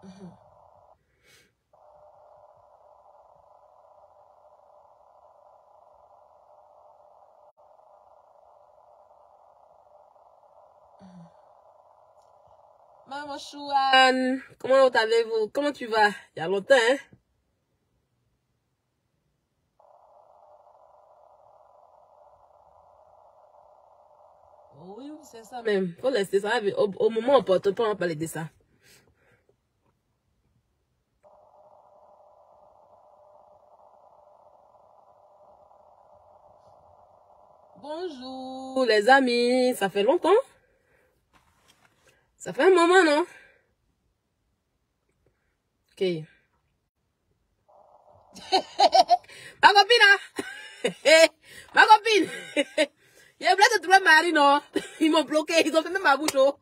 Maman Chouane, comment allez-vous? Comment tu vas? Il y a longtemps, hein? Oui, c'est ça même. Faut laisser ça. Au moment opportun, on va parler de ça. Bonjour les amis, ça fait longtemps? Ça fait un moment, non? Ok. Ma copine, hein? Ma copine! Il y a plein de trois maris, non? Ils m'ont bloqué, ils ont fait même ma bouche. Oh.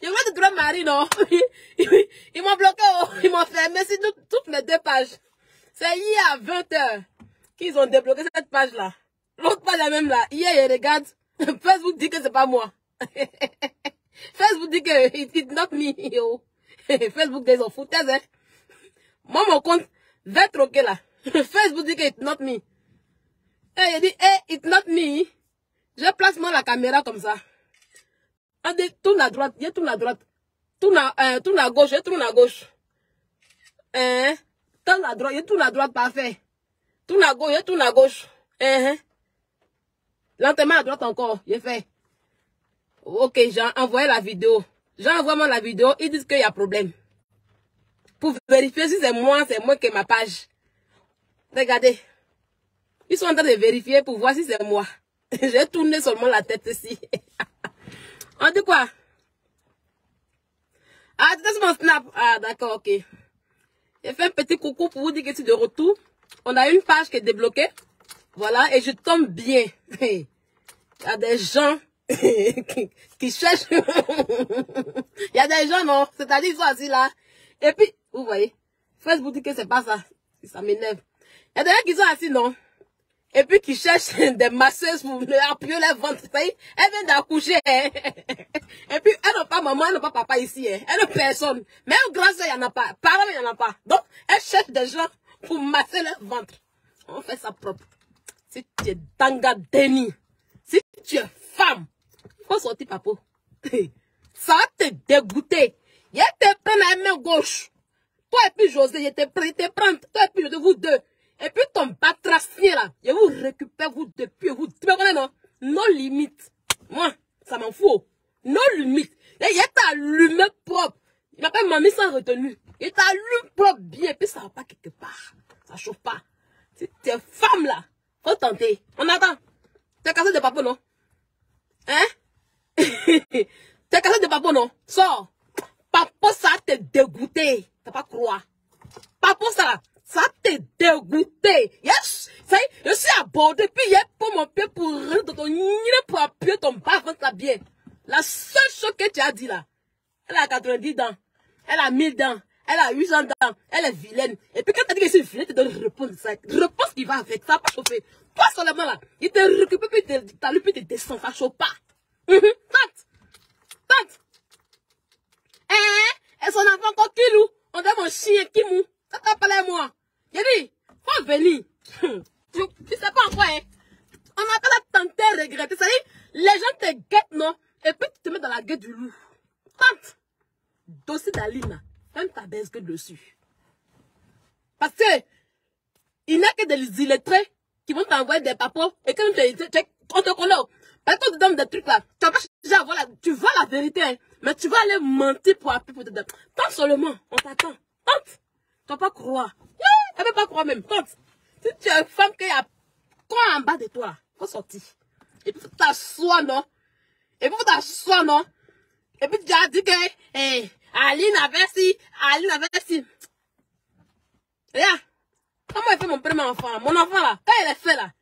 Il y a plein de trois maris, non? Ils m'ont bloqué, oh. Ils m'ont fermé sur toutes mes deux pages. C'est hier à 20h qu'ils ont débloqué cette page-là. L'autre page la même là. Hier, je regarde. Facebook dit que c'est pas moi. Facebook dit que it's not me. Yo. Facebook dit qu'ils ont foutaise, hein. Moi, mon compte va troquer là. Facebook dit que it's not me. Et il dit, hey, it's not me. Je place moi la caméra comme ça. On dit, tourne à droite, je tourne à droite. Tourne à gauche, je tourne à gauche. Tourne à droite, je tourne à droite, parfait. Tourne à gauche, je tourne à gauche. Lentement à droite encore, j'ai fait. Ok, j'ai envoyé la vidéo. J'ai envoyé la vidéo, ils disent qu'il y a problème. Pour vérifier si c'est moi qui ai ma page. Regardez. Ils sont en train de vérifier pour voir si c'est moi. J'ai tourné seulement la tête ici. On dit quoi? Ah, c'est mon snap. Ah, d'accord, ok. J'ai fait un petit coucou pour vous dire que je suis de retour. On a une page qui est débloquée. Voilà, et je tombe bien. Il y a des gens qui cherchent. Il y a des gens, non? C'est-à-dire, ils sont assis là. Et puis, vous voyez, Facebook dit que c'est pas ça. Ça m'énerve. Il y a des gens qui sont assis, non? Et puis qui cherchent des masseuses pour leur appuyer les ventres. Elle vient d'accoucher. Hein? Et puis, elle n'a pas maman, elle n'a pas papa ici. Hein? Elle n'a personne. Même grand soeur, il n'y en a pas. Parents, il n'y en a pas. Donc, elle cherche des gens pour masser leur ventre. On fait ça propre. Si tu es tanga déni, si tu es femme, il faut sortir papo. Ça va te dégoûter. Je te prends la main gauche. Toi et puis José, je te prends. Toi et puis de vous deux. Et puis ton batracier là, je vous récupère vous depuis vous. Tu me connais non? Non limite. Moi, ça m'en fout. Non limite. Il t'a allumé propre. Il m'appelle mamie sans retenue. Il t'a allumé propre bien. Et puis ça va pas quelque part. Ça chauffe pas. Si tu es femme là, faut tenter. On attend. T'es cassé de papa non? Hein? T'es cassé de papa non? Sors. Papa ça te dégoûté. T'as pas croire. Papa ça t'est dégoûté. Yes. Ça y est, je suis abordé. Puis il pour mon pied pour rentrer dans ton nid pour appuyer ton bas ventre là bien. La seule chose que tu as dit là, elle a 90 dents. Elle a 1000 dents. Elle a 800 dents. Elle est vilaine. Et puis quand tu as dit que je suis vilaine, tu dois répondre ça. Réponse qui va avec. Ça va pas chauffer. Pas seulement là. Il te récupère puis t'as lu puis tu descends. Ça chauffe pas. Tante. Et son enfant encore qui loue. On dirait mon chien qui mou. Ça t'a parlé à moi. J'ai dit, faut venir. Tu sais pas encore, hein. On a pas la tenter regretter. Ça dit, les gens te guettent, non? Et puis tu te mets dans la guette du loup. Tante, dossier d'Alina, même ta baisse que dessus. Parce que, il n'y a que des illettrés qui vont t'envoyer des papiers. Et quand on te connaît, parce que tu te donnes des trucs là, tu vas pas chercher à voir tu vois la vérité, hein, mais tu vas aller mentir pour appuyer pour te dire. Tant seulement, on t'attend. Tante, tu vas pas croire. Elle ne peut pas croire même. Tante, si tu es une femme qui a quoi en bas de toi, il faut sortir. Et puis tu t'assois, non? Et puis tu t'assois, non? Et puis tu as dit que Aline avait si, Aline avait si. Regarde, comment elle fait mon premier enfant là? Mon enfant là, quand elle est fait là,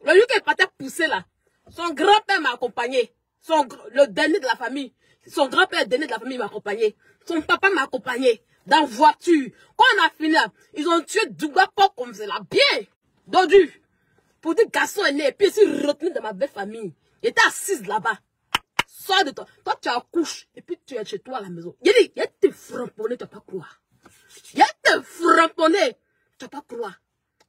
le lieu qu'elle partait pousser là, son grand-père m'a accompagné. Le dernier de la famille. Son grand-père, le dernier de la famille m'a accompagné. Son papa m'a accompagné. Dans voiture. Quand on a fini là, ils ont tué Douga pas comme c'est là. Bien. Dodu. Pour dire garçon est né. Et puis ils sont retenus dans ma belle famille. Il était assise là-bas. sors de toi. Toi, tu accouches. Et puis, tu es chez toi à la maison. Il y a te framponner, tu vas pas croire. Il y a te framponner, tu vas pas croire.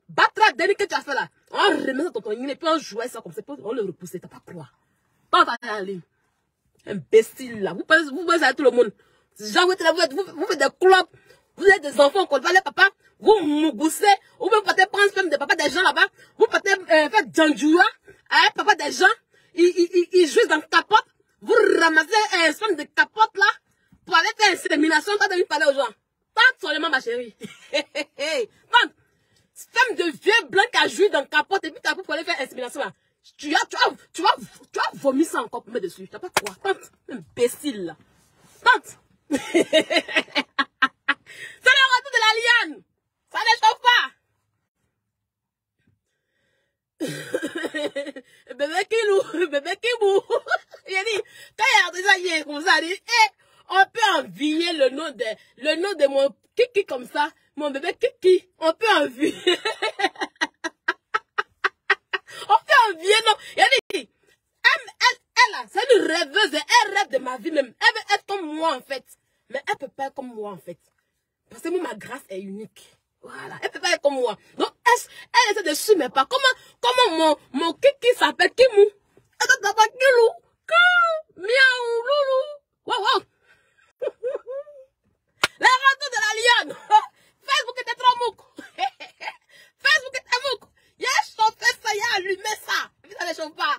Battre la dernière que tu as fait là. On remet ça dans ton ligne et puis on jouait ça comme ça. On le repoussait, tu vas pas croire. Pas dans la ligne. Imbécile là. Vous pensez à tout le monde. Genre, vous faites des clubs. Vous êtes des enfants, qu'on va les papa. Vous mougoussez. Ou vous partez prendre même des papas des gens là-bas. Vous partez faire djandjoua. Hein, papa des gens. Ils jouent dans capote. Vous ramassez un somme de capote là. Pour aller faire insémination. Quand vous parlez aux gens. Tente seulement ma chérie. Tente. Femme de vieux blanc qui a joué dans capote. Et puis tu as pour aller faire insémination là. Tu vas vomir ça encore pour mettre dessus. Tu vas pas croire. Tente. Imbécile là. Tente. C'est le retour de la liane. Ça n'échauffe pas. Bébé Kilou, bébé Kibou. Il a dit, quand il a dit ça, il est comme ça, il dit, eh, on peut envier le nom de mon Kiki comme ça, mon bébé Kiki, on peut envier. On peut envier, non. Il a dit, elle, c'est une rêveuse, elle rêve de ma vie même. Elle veut être comme moi en fait. Mais elle peut pas être comme moi en fait. Parce que moi, ma grâce est unique. Voilà, elle peut pas être comme moi. Donc, elle essaie de suivre mes pas. Comment mon Kiki s'appelle Kimou? Elle s'appelle Kilou. Miaou, loulou. Wow, wow. Les retours de la liane. Facebook était trop mouk. Facebook était mouk. Il a chauffé ça, il a allumé ça. Et puis ça ne chauffe pas.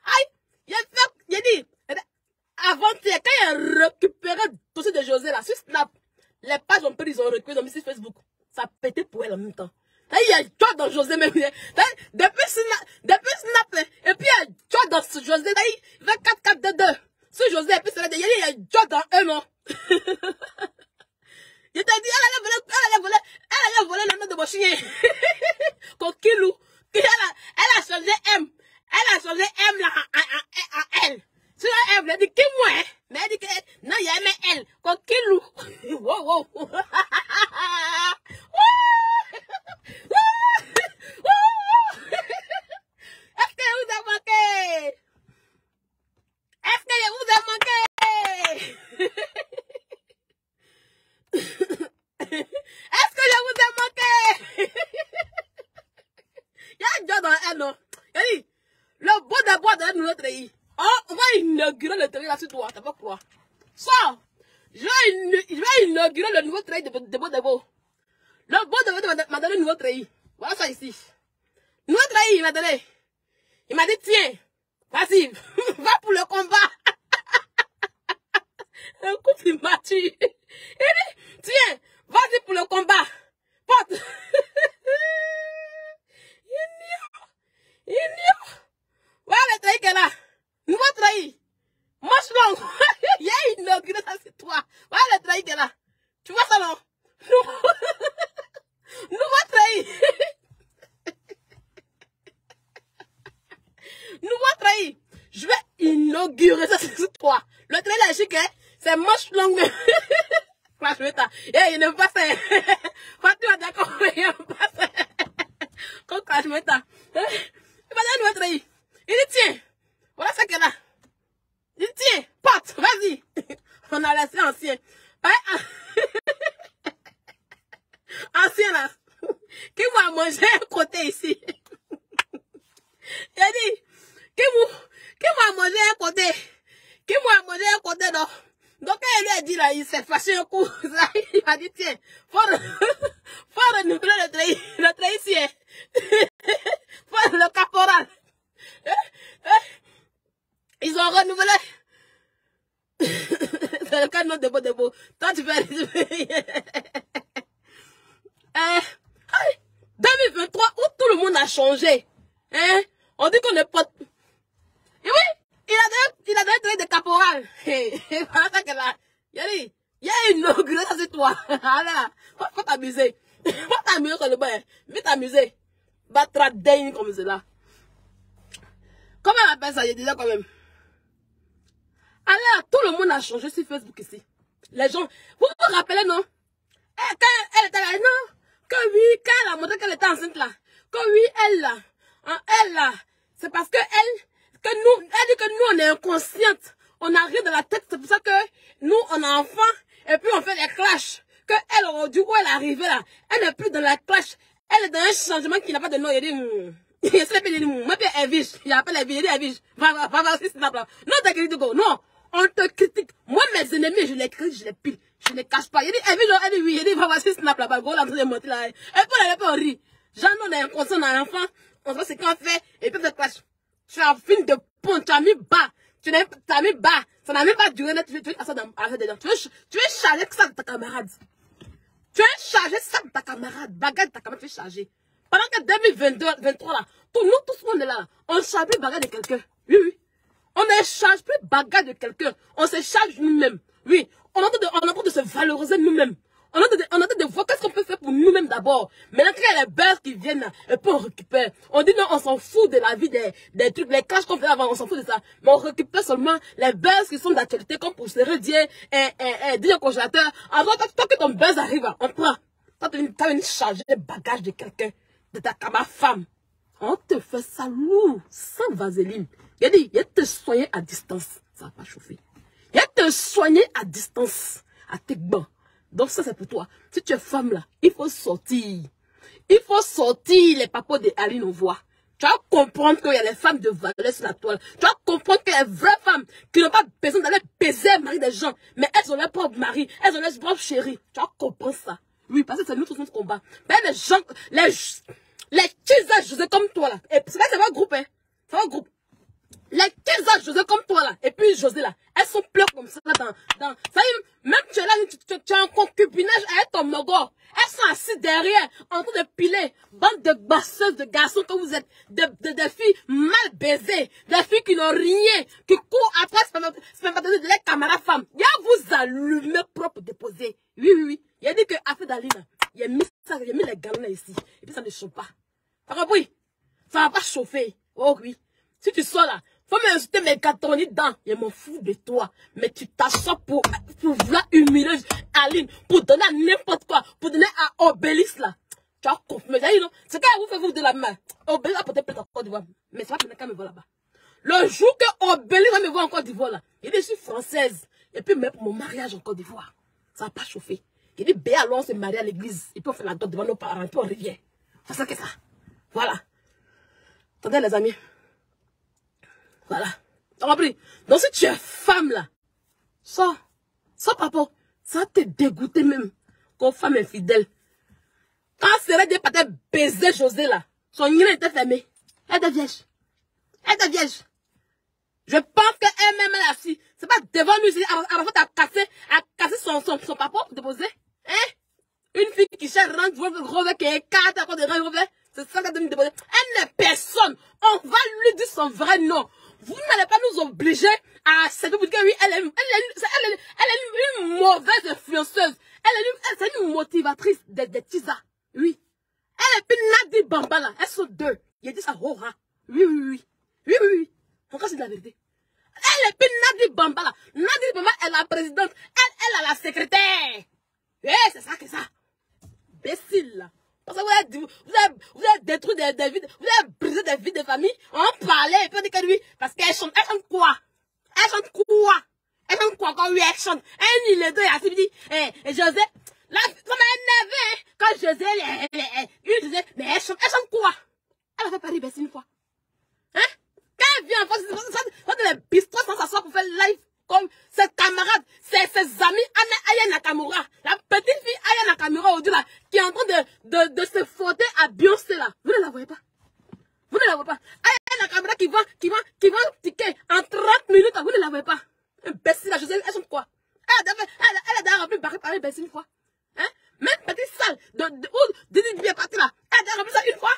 Aïe. Il a dit, avant-hier, quand il a récupéré le dossier de José là, sur Snap, les pages ont pris, ils ont récupéré, ils ont mis sur Facebook. Ça pétait pour elle en même temps. Il y a toi dans José même. Depuis Snap, et puis il y a toi dans ce José, il fait 4-4-2-2. Ce José, et puis il y a toi dans un nom. Il t'a dit, elle allait voler le nom de mon chien. Coquilou. Elle a changé M. Elle a changé M là à L. Sur elle, elle dit qui moi, mais elle dit que non, il y a aimé elle. Coquilou. Wow, wow. Est-ce que vous a manqué? Est-ce que vous a manqué? Est-ce que je vous ai manqué? Il y a un job dans elle, non? Il dit, le beau d'abord de nous notre pays. On va inaugurer le travail là sur toi, t'as pas quoi. Ça, je vais inaugurer le nouveau travail de Beau. Le Beau de m'a donné le nouveau travail. Voilà ça ici. Nouveau travail, il m'a donné. Il m'a dit, tiens, vas-y, va pour le combat. Un couple immature. Il dit, tiens, vas-y pour le combat. Porte. Il n'y voilà le travail qu'elle a. Nouveau travail. Marche long. Il y a inauguré ça sur toi. Voilà le travail qu'elle a. Tu vois ça non? Nouveau travail. Nouveau travail. Je vais inaugurer ça sur toi. Le travail là, c'est marche long. Il ne pas ça. Fatima d'accord. Il ne pas ça. Quand Clash Meta. Il va donner notre travail. Il dit tiens. Voilà ce qu'elle a. Il dit tiens. Porte. Vas-y. On a laissé ancien. Ancien là. Qui m'a mangé un côté ici. Il a dit. Qui m'a mangé un côté. Qui m'a mangé un côté non. Donc elle lui a dit là, il s'est fâché un coup. Il a dit tiens. Faut renouveler le travail ici. Faut le caporal. Ils ont renouvelé. C'est le cas de Beau. Toi, tu fais. 2023, où tout le monde a changé. Hein? On dit qu'on n'est pas. Et oui, il a donné un travail de caporal. Voilà ça qu'elle a. Il y a une inaugurée sur toi. Faut t'amuser. Faut t'amuser sur le bain. Viens t'amuser. Battre dingue comme cela. Comment on appelle ça? Je disais quand même. Alors, tout le monde a changé sur Facebook ici. Les gens, vous vous rappelez, non? Quand elle était là, non? Que oui, quand elle a montré qu'elle était enceinte là. Que oui, elle là. C'est parce que elle dit que nous, on est inconsciente. On a rien dans la tête. C'est pour ça que nous, on a enfant. Et puis, on fait des clashs. Que elle, du coup, elle est arrivée là. Elle n'est plus dans la clash. Elle est dans un changement qui n'a pas de nom. Il dit, moi, puis Evish. Il appelle Evish. Va, c'est snap là. Non, t'as critique. Non. On te critique. Moi, mes ennemis, je les critique, je les pile. Je les cache pas. Il dit, elle dit oui. Il dit, va, c'est snap là. Go, là, on est monté là. Et puis, elle pas ri. J'en ai un conscient dans l'enfant. On sait ce qu'on fait. Et puis, cette clash. Tu as fini de pont. Tu as mis bas. Tu as mis bas. Ça n'a même pas duré. Tu veux ça dans la dedans. Tu veux charger ça de ta camarade. Tu veux charger ça de ta camarade. Bagarre de ta camarade, tu veux charger. Pendant que 2023 là, nous tous on est là. On ne charge plus bagarre de quelqu'un. Oui, oui. On ne charge plus bagarre de quelqu'un. On se charge nous-mêmes. Oui. On est en train de se valoriser nous-mêmes. On est en train de voir qu'est-ce qu'on peut faire pour nous-mêmes d'abord. Maintenant qu'il y a les buzz qui viennent là, et puis on récupère. On dit non, on s'en fout de la vie des trucs, les clashs qu'on fait avant, on s'en fout de ça. Mais on récupère seulement les buzz qui sont d'actualité, comme pour se redire, dire au congélateur. Alors, toi que ton buzz arrive, on prend. Toi, tu viens charger le bagage de quelqu'un, de ta camarade femme. On te fait ça lourd, sans vaseline. Il a dit, il a te soigner à distance. Ça va pas chauffer. Il a te soigner à distance, à tes bancs. Donc ça c'est pour toi. Si tu es femme là, il faut sortir. Il faut sortir les papos de Aline on voit. Tu vas comprendre qu'il y a les femmes de valeur sur la toile. Tu vas comprendre qu'il y a les vraies femmes qui n'ont pas besoin d'aller baiser le mari des gens. Mais elles ont leur propre mari. Elles ont leur propre chéri. Tu vas comprendre ça. Oui, parce que c'est nous tous notre combat. Mais les gens, les tisages, je sais comme toi là. Et c'est pas un groupe, hein. C'est pas un groupe. Les tisages, José comme toi là. Et puis José là. Elles sont pleures comme ça dans. Ça y est, même tu es là, tu as un concubinage avec ton mogor. Elles sont assises derrière, en train de piler. Bande de basseuses, de garçons que vous êtes. Des filles mal baisées. Des filles qui n'ont rien. Qui courent après de les camarades femmes. Il y a vous allumé propre déposé. Oui, oui, oui. Il a dit que Afid Dalina, il a mis ça, il a mis les galons là ici. Et puis ça ne chauffe pas. T'as compris? Ça va pas chauffer. Oh oui. Si tu sors là, faut m'insulter mes gâtons dedans. Je m'en fous de toi. Mais tu t'assois pour vouloir humilier Aline, pour donner à n'importe quoi, pour donner à Obélix là. Tu as compris. C'est quand vous faites vous de la main. Obélix a peut-être peut-être en Côte d'Ivoire. Mais c'est pas quelqu'un me voit là-bas. Le jour que Obélix va me voir en Côte d'Ivoire là, il dit je suis française. Et puis même pour mon mariage en Côte d'Ivoire, ça va pas chauffer. Il dit ben alors on se marie à l'église. Et puis on fait la dot devant nos parents. Et puis on revient. C'est ça que ça. Voilà. Attendez les amis. Voilà. T'as compris? Donc si tu es femme là, ça papa, ça te dégoûter même. Comme femme infidèle. Quand Séré Dié partait baiser José là, son nid était fermé. Elle était vierge. Elle était vierge. Je pense qu'elle-même elle est assise. C'est pas devant nous ici, avant à casser son papa pour déposer. Hein? Une fille qui cherche rentre, revêt, qui est carte à cause de revêt. C'est ça qu'elle doit nous déposer. Elle n'est personne. On va lui dire son vrai nom. Vous n'allez pas nous obliger à accepter pour dire que oui, elle est une mauvaise influenceuse. C'est une motivatrice des tisas. Oui. Elle est une Nadi Bambala. Elles sont deux. Il a dit ça, oh, hein. Oui, oui, oui. Oui, oui, oui. Encore c'est de la vérité. Elle est une Nadi Bambala. Nadi Bambala est la présidente. Elle a la secrétaire. Eh, c'est ça que ça. Bécile, là. Parce que vous avez détruit des vies, vous avez brisé des vies de famille. On parlait, et puis on dit que lui, parce qu'elle chante quoi? Elle chante quoi? Elle chante quoi quand lui, elle chante? Elle il est deux, elle dit, et José, là, ça m'a énervé, quand José, mais elle chante quoi? Elle a fait Paris Bessie une fois. Hein? Quand elle vient en face, ça de les bistrots sans s'asseoir pour faire live. Comme ses camarades, ses amis, Aya Nakamura, la petite fille Aya Nakamura aujourd'hui là, qui est en train de se frotter à Beyoncé là. Vous ne la voyez pas? Vous ne la voyez pas? Aya Nakamura qui va ticket en 30 minutes, vous ne la voyez pas? Imbécile là, je sais, elle chante quoi? Elle a déjà rempli Paris imbécile une fois. Hein? Même petite salle, où Didi est parti là, elle a déjà rempli ça une fois.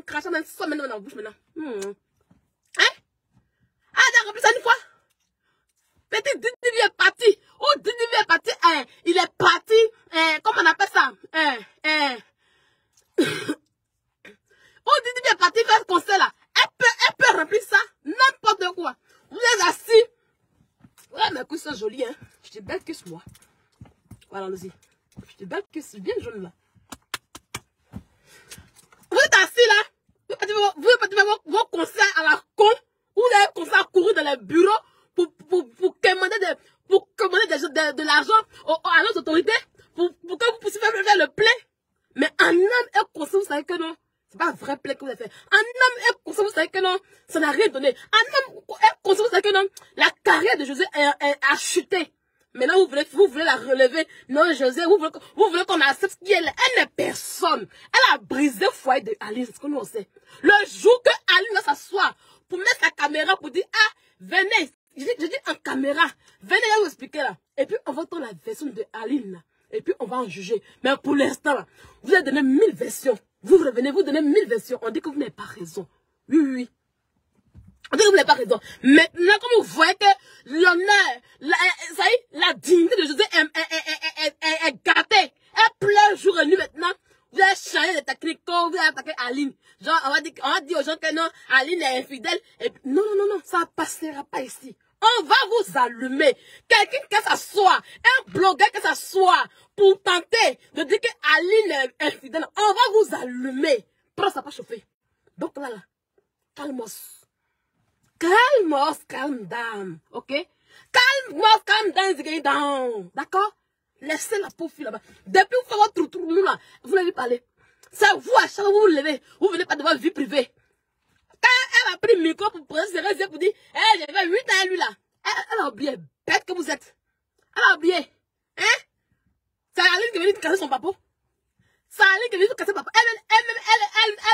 Crachant dans ça maintenant dans la bouche maintenant. Hein? Elle a déjà rempli ça une fois. Petit Didi est parti. Oh, Didi est parti. Il est parti. Comment on appelle ça? Oh, Didi est parti faire ce concert là. Elle peut remplir ça. N'importe quoi. Vous êtes assis. Ouais, mes couilles sont jolies, hein. Je te belle que sur moi. Voilà, allons-y. Je te belle que c'est bien jaune là. Vous êtes assis là. Vous faites vos concerts à la con. Vous avez commencé à courir dans les bureaux pour ça n'a rien donné. Ah non, elle considère que non, la carrière de José a chuté. Maintenant, vous voulez la relever. Non, José, vous voulez qu'on accepte ce qu'elle est. Elle n'est personne. Elle a brisé le foyer de Aline, c'est ce que nous on sait. Le jour que Aline va s'asseoir pour mettre sa caméra pour dire, ah, venez, je dis en caméra, venez là vous expliquer là. Et puis, on va entendre la version de Aline là. Et puis, on va en juger. Mais pour l'instant, vous avez donné 1000 versions. Vous revenez, vous donnez 1000 versions. On dit que vous n'avez pas raison. Oui, oui, oui. On dit que vous n'avez pas raison. Maintenant, comme vous voyez que l'honneur, la dignité de José est gâtée. Elle pleure jour et nuit maintenant. Vous allez changer de technique quand vous allez attaquer Aline. Genre, on va dire aux gens que non, Aline est infidèle. Et puis, non, ça ne passera pas ici. On va vous allumer. Quelqu'un qui s'assoit, un blogueur qui s'assoit pour tenter de dire que Aline est infidèle. On va vous allumer. Prends ça pas chauffer. Donc là, calmos. Calm down, ok? Calm down, d'accord? Laissez la pauvre fille là-bas. Depuis que vous faites votre trou là, vous l'avez parlé. C'est vous, à chaque fois vous vous levez, vous venez pas de votre vie privée. Quand elle a pris le micro pour prendre ses réseaux pour dire, hey, j'avais 8 ans à lui là. Elle a oublié, bête que vous êtes. Elle a oublié. Hein? C'est Aline qui est venue casser son papa. C'est Aline qui est venue casser papa.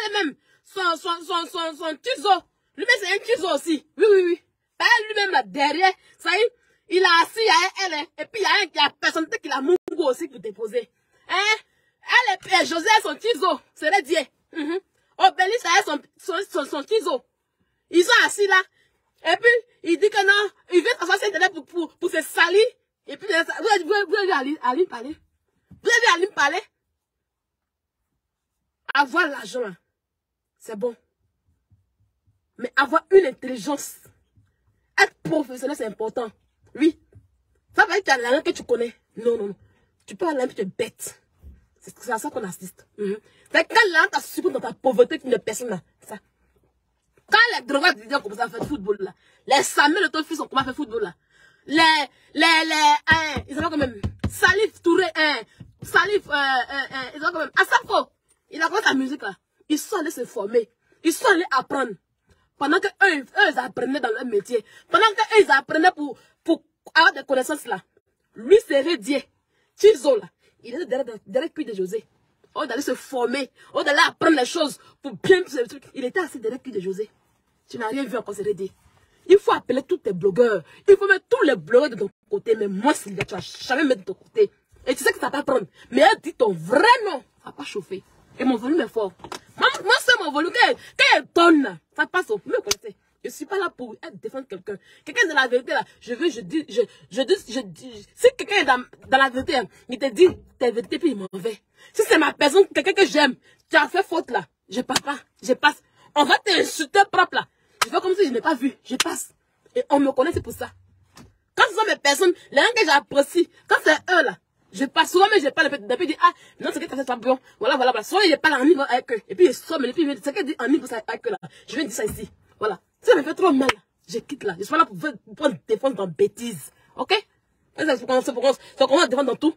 Elle-même, son tuzo. Lui-même, c'est un tuzo aussi. Oui. Elle lui-même, là, derrière, ça y est, il a assis à elle, et puis il y a personne qui l'a mongo aussi pour déposer. Hein? Elle et José, son tuzo, c'est le dieu. Obélis, ça y est, son tuzo. Ils sont assis là, et puis, il dit que non, il veut s'asseoir sur Internet pour se salir, et puis, vous avez vu Aline parler? Vous avez vu Aline parler? Avoir l'argent, c'est bon. Mais avoir une intelligence, être professionnel, c'est important. Oui. Ça va être la langue que tu connais. Non. Tu peux aller, tu es bête. C'est à ça qu'on assiste. C'est quand la langue t'a supporté dans ta pauvreté qu'une personne là. Ça. Quand les drogués disent qu'on commence à faire football là, les Samuel de ton fils ont commencé à faire football là. Ils ont quand même Salif Touré, Salif, ils ont quand même Asafo. Il a commencé la musique là. Ils sont allés se former. Ils sont allés apprendre. Pendant que eux ils apprenaient dans leur métier. Pendant que eux ils apprenaient pour avoir des connaissances là. Lui c'est Dieu. Tizo là. Il est derrière le cul de José. On d'aller se former. On d'aller apprendre les choses pour bien tous les trucs. Il était assis derrière le cul de José. Tu n'as rien vu encore, c'est dit. Il faut appeler tous tes blogueurs. Il faut mettre tous les blogueurs de ton côté. Mais moi, Sylvia, tu vas jamais mettre de ton côté. Et tu sais que ça va pas prendre. Mais elle dit ton vrai nom. Ça va pas chauffer. Et mon volume est fort. Moi c'est mon volume. Quand elle donne, ça passe au mieux. Je ne suis pas là pour défendre quelqu'un. Quelqu'un de la vérité là, je dis. Si quelqu'un est dans la vérité, il te dit ta vérité puis il m'en va. Si c'est ma personne, quelqu'un que j'aime, tu as fait faute là, je passe pas, je passe. On va t'insulter propre là. Je fais comme si je n'ai pas vu, je passe. Et on me connaît, c'est pour ça. Quand ce sont mes personnes, les gens que j'apprécie, quand c'est eux là, je passe souvent, mais je parle depuis dire, ah, non, c'est que tu as fait champion. Voilà. Souvent, je parle en niveau avec eux. Et puis, je somme, et puis, c'est que dit en niveau avec eux là. Je viens dire ça ici. Voilà. Ça me fait trop mal. Je quitte là. Je suis pas là pour défendre dans bêtises. Ok? C'est pour qu'on va défendre dans tout.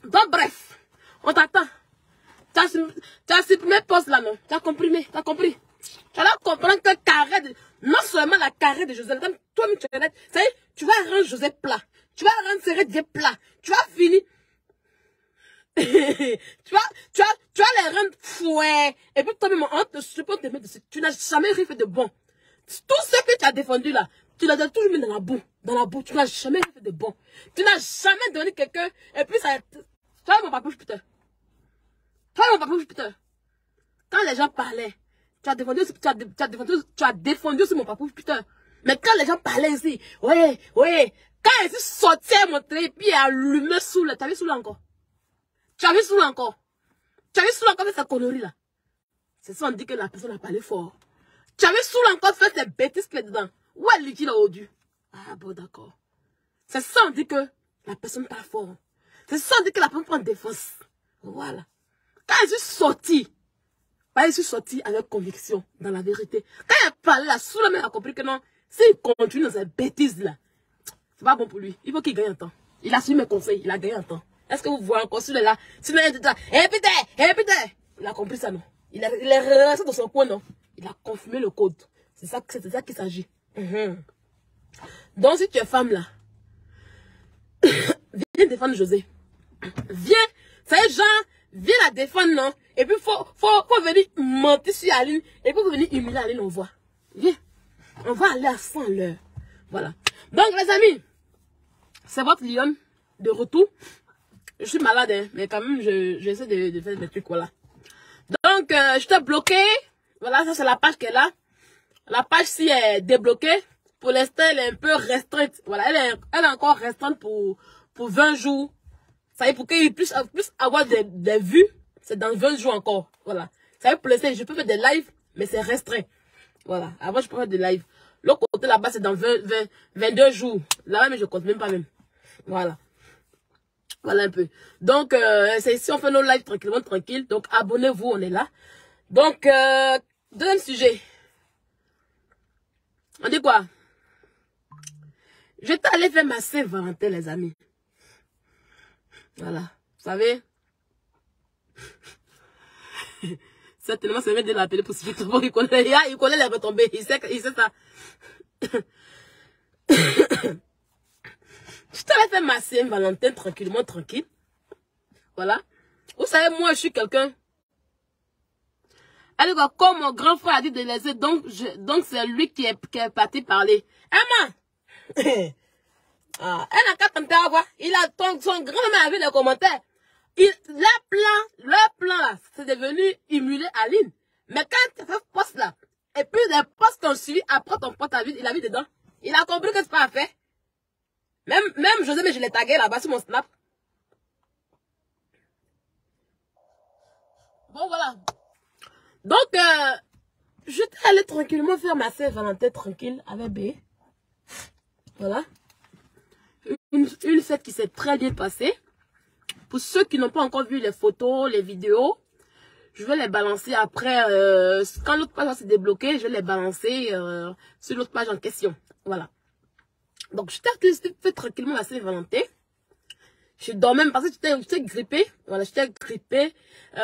Donc, bref. On t'attend. Tu as supprimé poste là, non? Tu as compris? Tu vas comprendre que carré de, non seulement la carré de José, toi, tu connais, ça y est, tu vas rendre José plat. Tu vas rendre Sérédier plat. Tu vas finir. tu vas les rendre fouets. Et puis toi-même, on te supporte te mettre dessus. Tu n'as jamais rien fait de bon. Tout ce que tu as défendu là, tu l'as toujours mis dans la boue. Tu n'as jamais rien fait de bon. Tu n'as jamais donné quelqu'un. Et puis ça. Tu vois mon papa putain. Quand les gens parlaient, tu as défendu sur mon papa putain. Mais quand les gens parlaient ici, ouais. Quand ils sont sortis à mon trépied et allumé sous là, tu as vu sous là encore? Tu as vu sous là encore avec sa connerie là? C'est ça on dit que la personne a parlé fort. Tu as vu sous là encore faire ces bêtises qu'il y a dedans? Où est l'utile au dû? Ah bon d'accord. C'est ça on dit que la personne parle fort. C'est ça on dit que la personne prend défense. Voilà. Quand je suis sorti avec conviction, dans la vérité. Quand il a parlé là, sous la main, il a compris que non, s'il continue dans ces bêtises là, c'est pas bon pour lui. Il faut qu'il gagne un temps. Il a suivi mes conseils, il a gagné un temps. Est-ce que vous voyez encore celui-là? Celui-là, putain! Il a compris ça, non? Il est resté dans son coin, non? Il a confirmé le code. C'est ça qu'il s'agit. Donc, si tu es femme là, viens défendre José. Viens, ça y est, genre, viens la défendre, non? Et puis, faut venir mentir sur Aline. Et puis, faut venir humilier Aline, on voit. Viens. On va aller à 100 l'heure. Voilà. Donc, les amis, c'est votre lion de retour. Je suis malade, hein, mais quand même, j'essaie de faire des trucs, voilà. Donc, je t'ai bloqué. Voilà, ça, c'est la page qu'elle a. La page-ci est débloquée. Pour l'instant, elle est un peu restreinte. Voilà, elle est encore restreinte pour 20 jours. Ça y est, pour qu'il puisse avoir des vues, c'est dans 20 jours encore. Voilà. Ça y est, pour l'instant, je peux faire des lives, mais c'est restreint. Voilà. Avant, je peux faire des lives. L'autre côté là-bas, c'est dans 22 jours. Là-bas, mais je compte même pas même. Voilà. Voilà un peu. Donc, c'est ici, on fait nos lives tranquillement, tranquille. Donc, abonnez-vous, on est là. Donc, deuxième sujet. On dit quoi? J'étais allée faire ma Saint-Valentin, les amis. Voilà. Vous savez? Certainement, c'est même de l'appeler pour se faire. Il connaît les retombées. Il sait ça. J'étais allée faire ma Saint-Valentin tranquillement, tranquille. Voilà. Vous savez, moi, je suis quelqu'un. Allez, comme mon grand frère a dit de laisser, donc c'est lui qui est parti parler. Emma! Elle n'a qu'à tenter à voir. Il a son grand-mère a vu les commentaires. Le plan là, c'est devenu humilier Aline. Mais quand tu fais ce poste là, et puis les postes qu'on suit après ton pote il a vu dedans. Il a compris que c'est pas à faire. Même José, mais je l'ai tagué là-bas sur mon snap. Bon voilà. Donc, j'étais allée tranquillement faire ma Saint-Valentin tranquille avec B. Voilà. Une fête qui s'est très bien passée. Pour ceux qui n'ont pas encore vu les photos, les vidéos, je vais les balancer après. Quand l'autre page va se débloquer, je vais les balancer sur l'autre page en question. Voilà. Donc, j'étais fait tranquillement la Saint-Valentin. Je dormais même parce que j'étais grippée. Voilà, j'étais grippée.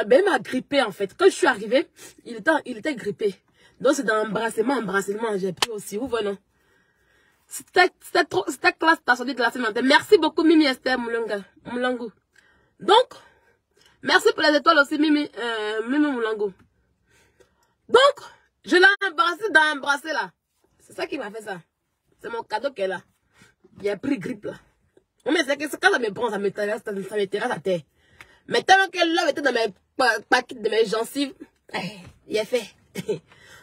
Ben, il m'a grippée en fait. Quand je suis arrivée, il était grippé. Donc, c'est dans embrassement, j'ai pris aussi. Vous voyez, non? C'était classe, t'as sorti de la Saint-Valentin. Merci beaucoup, Mimi Esther Moulango. Donc, merci pour les étoiles aussi, Mimi Moulango. Donc, je l'ai embrassé là. C'est ça qui m'a fait ça. C'est mon cadeau qu'elle a. Il a pris grippe là. Mais c'est que quand ça me prend, ça me terrasse à terre. Mais tellement qu'elle l'a été dans mes paquets de mes gencives, il est fait.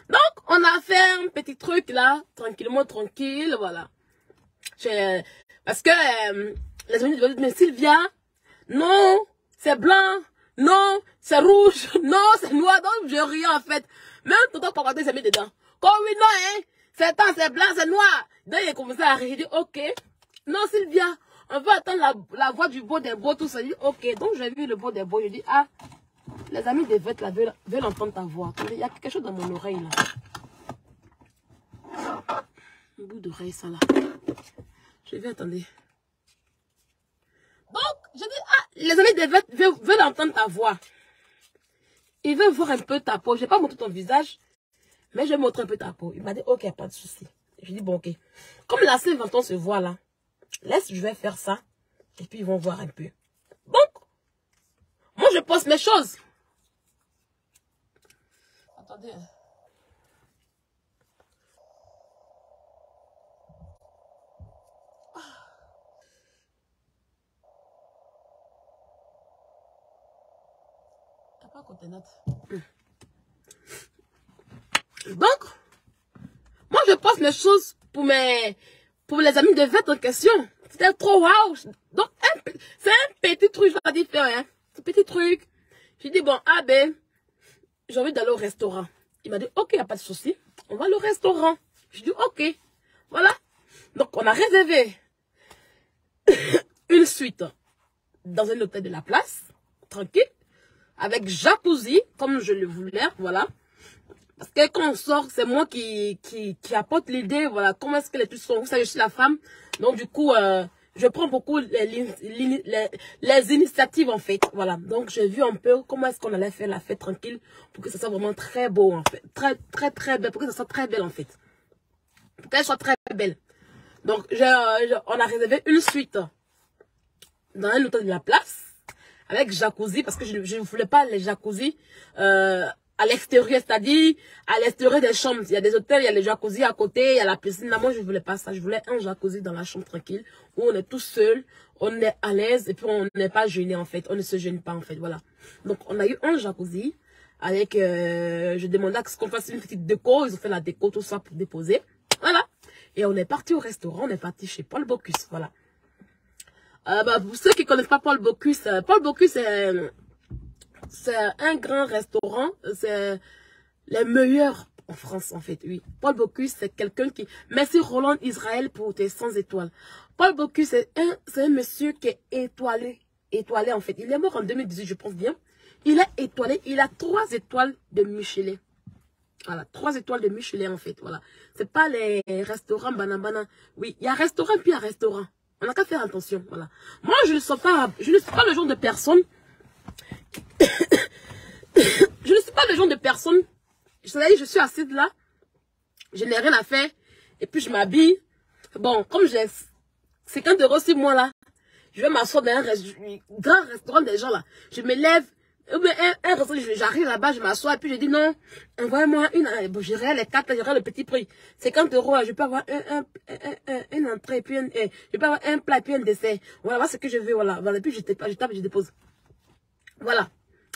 Donc, on a fait un petit truc là, tranquillement, tranquille, voilà. Parce que les amis disent, mais Sylvia, non, c'est blanc, non, c'est rouge, non, c'est noir. Donc, je riais en fait. Même tonton Papaté s'est mis dedans. Comme oui, non, hein, c'est blanc, c'est noir. Donc, il a commencé à rire, il dit, ok. Non, Sylvia, on veut attendre la voix du beau des beaux, tout ça. Il dit, ok. Donc, j'ai vu le beau des beaux, je dis, ah, les amis des vêtements là veulent entendre ta voix. Il y a quelque chose dans mon oreille là. Un bout d'oreille, ça là. Je vais attendre. Donc, je dis, ah, les amis des vêtements veulent entendre ta voix. Ils veulent voir un peu ta peau. Je ne vais pas montrer ton visage, mais je vais montrer un peu ta peau. Il m'a dit, ok, pas de souci. Je dis, bon, ok. Comme la Saint-Valentin se voit là, je vais faire ça. Et puis, ils vont voir un peu. Donc, moi, je poste mes choses. Attendez. Pas contenante. Donc, moi, je poste mes choses pour les amis de vêtements en question. C'était trop waouh. Donc, c'est un petit truc, je vais dire faire, hein. C'est un petit truc. J'ai dit, bon, ah ben, j'ai envie d'aller au restaurant. Il m'a dit, ok, il n'y a pas de souci. On va au restaurant. J'ai dit, ok. Voilà. Donc, on a réservé une suite dans un hôtel de la place. Tranquille. Avec jacuzzi, comme je le voulais, voilà. Parce que quand on sort, c'est moi qui apporte l'idée, voilà. Comment est-ce que les trucs sont. Vous savez, je suis la femme. Donc, du coup, je prends beaucoup les initiatives, en fait. Voilà. Donc, j'ai vu un peu comment est-ce qu'on allait faire la fête tranquille pour que ça soit vraiment très beau, en fait. Très, très, très belle. Pour que ça soit très belle, en fait. Pour qu'elle soit très belle. Donc, on a réservé une suite dans un hôtel de la place avec jacuzzi parce que je ne voulais pas les jacuzzi à l'extérieur, c'est-à-dire à l'extérieur des chambres. Il y a des hôtels, il y a les jacuzzi à côté, il y a la piscine. Là, moi, je ne voulais pas ça. Je voulais un jacuzzi dans la chambre tranquille où on est tout seul, on est à l'aise et puis on n'est pas gêné, en fait. On ne se gêne pas, en fait. Voilà. Donc, on a eu un jacuzzi avec, je demandais à ce qu'on fasse une petite déco. Ils ont fait la déco, tout ça pour déposer. Voilà. Et on est parti au restaurant, on est parti chez Paul Bocuse. Voilà. Pour ceux qui ne connaissent pas Paul Bocuse c'est un grand restaurant, c'est les meilleurs en France, en fait, oui. Paul Bocuse, c'est quelqu'un qui... Merci Roland Israël pour tes 100 étoiles. Paul Bocuse, c'est un monsieur qui est étoilé, en fait. Il est mort en 2018, je pense bien. Il est étoilé, il a 3 étoiles de Michelin. Voilà, 3 étoiles de Michelin, en fait, voilà. C'est pas les restaurants banana. Oui, il y a restaurant puis il y a restaurant. On n'a qu'à faire attention, voilà. Moi, je ne suis pas le genre de personne... je ne suis pas le genre de personne... C'est-à-dire, je suis assise là, je n'ai rien à faire, et puis je m'habille. Bon, comme j'ai 50 € sur moi là, je vais m'asseoir dans un grand restaurant des gens là. Je me lève, un restaurant, j'arrive là-bas, je m'assois, et puis je dis non, envoyez-moi une, bon, j'irai les 4, j'irai le petit prix. 50 €, je peux avoir une entrée, et puis je peux avoir un plat, et puis un dessert. Voilà ce que je veux, voilà. Et puis je tape et je dépose. Voilà.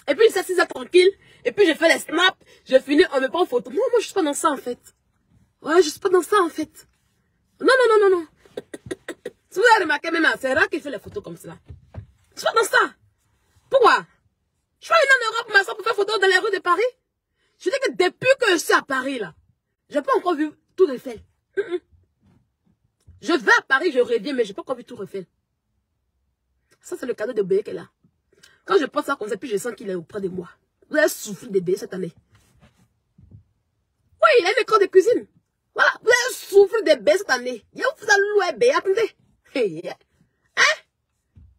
Et puis, je suis assise là tranquille. Et puis, je fais les snaps. Je finis, on me prend en photo. Non, moi, je suis pas dans ça, en fait. Ouais, je suis pas dans ça, en fait. Non. Si vous avez remarqué, même, c'est rare qu'il fait les photos comme cela. Je suis pas dans ça. Pourquoi? Je suis allée en Europe, ma soeur, pour faire photo dans les rues de Paris. Je dis que depuis que je suis à Paris, là, j'ai pas encore vu tout Eiffel. Je vais à Paris, je reviens, mais j'ai pas encore vu tout Eiffel. Ça, c'est le cadeau de bébé qu'elle a. Quand je pense à comme ça, puis je sens qu'il est auprès de moi. Vous avez souffert de bébé cette année. Oui, il a une école de cuisine. Voilà, vous avez souffert de bébé cette année. Il vous a loué bébé, attendez. Hein?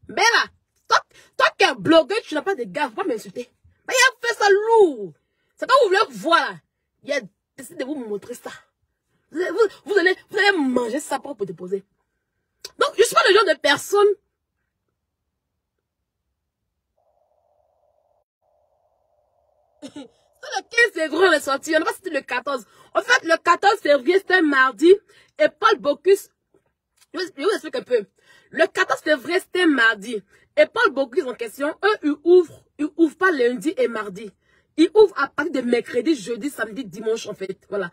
Bella, toi qui es blogueur, tu n'as pas de gars, faut pas m'insulter. Mais il a fait ça lourd. C'est quand vous voulez voir là. Il a décidé de vous montrer ça. Vous allez manger ça pour déposer. Donc, je ne suis pas le genre de personne. C'est le 15 février, on est sorti. On n'a pas sorti le 14. En fait, le 14 février, c'était un mardi. Et Paul Bocuse, je vous explique un peu. Le 14 février, c'était un mardi. Et Paul Bocuse en question, eux, ils ouvrent pas lundi et mardi. Ils ouvrent à partir de mercredi, jeudi, samedi, dimanche, en fait. Voilà.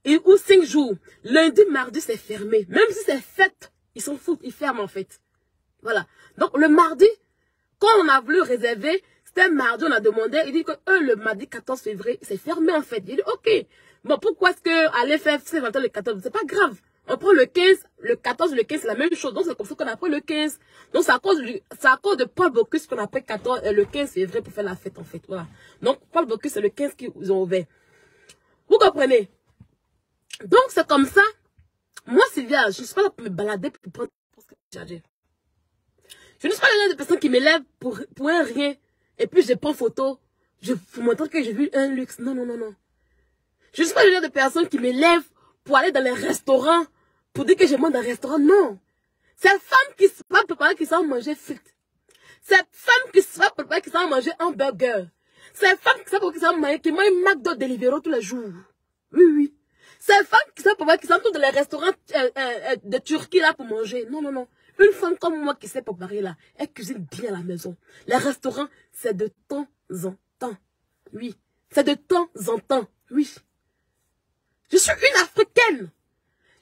Ils ouvrent 5 jours. Lundi, mardi, c'est fermé. Même si c'est fête, ils s'en foutent, ils ferment, en fait. Voilà. Donc, le mardi, quand on a voulu réserver, c'était mardi, on a demandé, il dit que le mardi 14 février, c'est fermé en fait. Il dit, ok, bon, pourquoi est-ce que aller faire Saint-Valentin le 14? C'est pas grave. On prend le 15, le 14, le 15, c'est la même chose. Donc, c'est comme ça qu'on a pris le 15. Donc, c'est à cause de Paul Bocuse qu'on a pris le 15 février pour faire la fête en fait. Voilà. Donc, Paul Bocuse, c'est le 15 qu'ils ont ouvert. Vous comprenez? Donc, c'est comme ça. Moi, Sylvia, je ne suis pas là pour me balader pour prendre ce que j'ai à dire. Je ne suis pas le genre de personne qui m'élève pour un rien. Et puis je prends photo. Je vous montre que j'ai vu un luxe. Non. Je ne suis pas le genre de personne qui m'élève pour aller dans les restaurants. Pour dire que je mange dans un restaurant. Non. C'est femme qui se va préparer, qui savent manger frites. C'est femme qui se va préparer, qui savent manger un burger. C'est femme qui savent manger, qui mange McDo Deliveroo tous les jours. Oui. C'est femme qui savent préparer, qui savent tous dans les restaurants de Turquie là pour manger. Non. Une femme comme moi qui sait préparer là, elle cuisine bien à la maison. Les restaurants, c'est de temps en temps. Oui. C'est de temps en temps. Oui. Je suis une Africaine.